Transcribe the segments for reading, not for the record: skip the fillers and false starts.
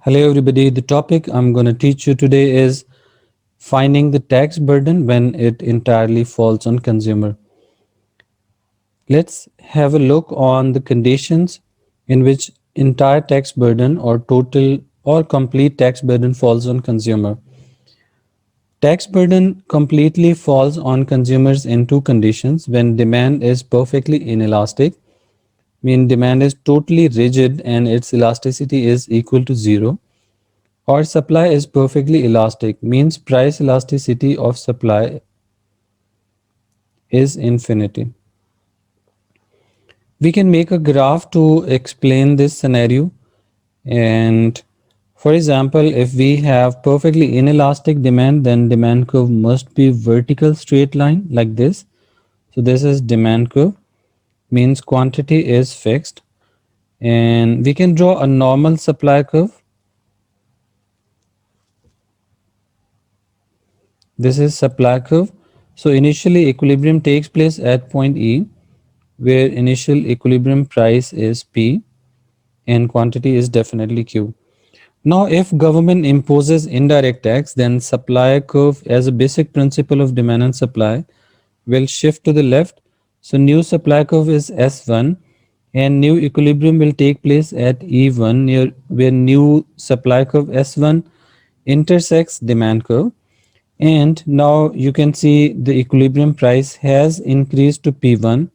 Hello everybody, the topic I'm going to teach you today is finding the tax burden when it entirely falls on consumer. Let's have a look on the conditions in which entire tax burden or total or complete tax burden falls on consumer. Tax burden completely falls on consumers in two conditions: when demand is perfectly inelastic, mean demand is totally rigid and its elasticity is equal to zero. Or supply is perfectly elastic, means price elasticity of supply is infinity. We can make a graph to explain this scenario. And for example, if we have perfectly inelastic demand, then demand curve must be vertical straight line like this. So this is demand curve, means quantity is fixed. And we can draw a normal supply curve. This is supply curve. So initially equilibrium takes place at point E, where initial equilibrium price is P and quantity is definitely Q. Now, if government imposes indirect tax, then supply curve as a basic principle of demand and supply will shift to the left. So new supply curve is S1 and new equilibrium will take place at E1, near where new supply curve S1 intersects demand curve. And now you can see the equilibrium price has increased to P1,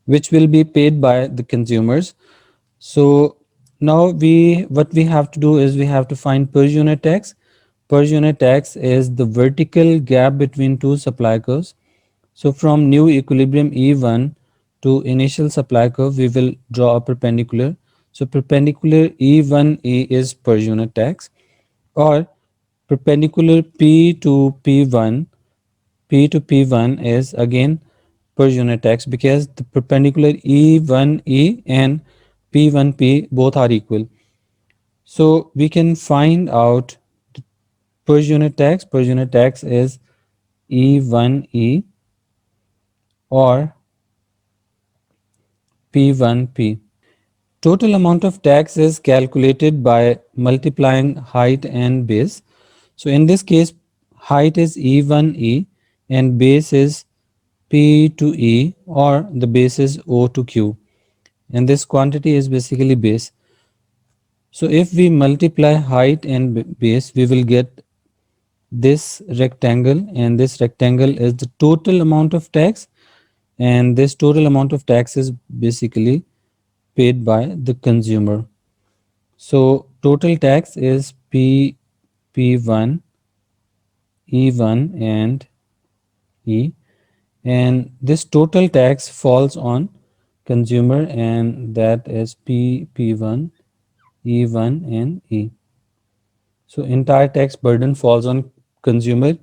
which will be paid by the consumers. So now what we have to do is we have to find per unit tax. Per unit tax is the vertical gap between two supply curves. So from new equilibrium E1 to initial supply curve, we will draw a perpendicular. So perpendicular E1E is per unit tax, or perpendicular P to P1. P to P1 is again per unit tax, because the perpendicular E1E and P1P both are equal. So we can find out per unit tax. Per unit tax is E1E or P1P. Total amount of tax is calculated by multiplying height and base. So in this case, height is E1E and base is P to E, or the base is O to Q. And this quantity is basically base. So if we multiply height and base, we will get this rectangle, and this rectangle is the total amount of tax, and this total amount of tax is basically paid by the consumer. So total tax is P1, E1 and E, and this total tax falls on consumer, and that is P1, E1 and E. So entire tax burden falls on consumer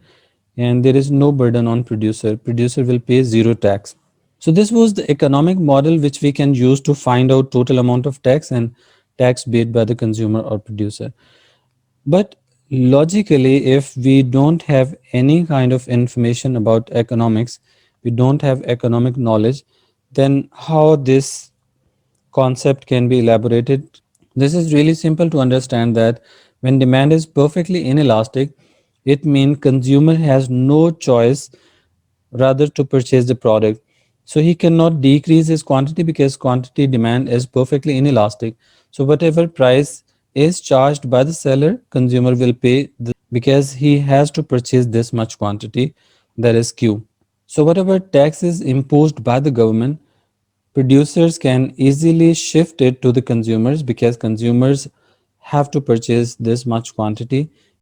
and there is no burden on producer. Producer will pay zero tax. So this was the economic model which we can use to find out total amount of tax and tax paid by the consumer or producer. But logically, if we don't have any kind of information about economics, we don't have economic knowledge, then how this concept can be elaborated? This is really simple to understand, that when demand is perfectly inelastic, it means consumer has no choice rather to purchase the product. So he cannot decrease his quantity because quantity demand is perfectly inelastic. So whatever price is charged by the seller, consumer will pay because he has to purchase this much quantity, that is Q. So whatever tax is imposed by the government, producers can easily shift it to the consumers because consumers have to purchase this much quantity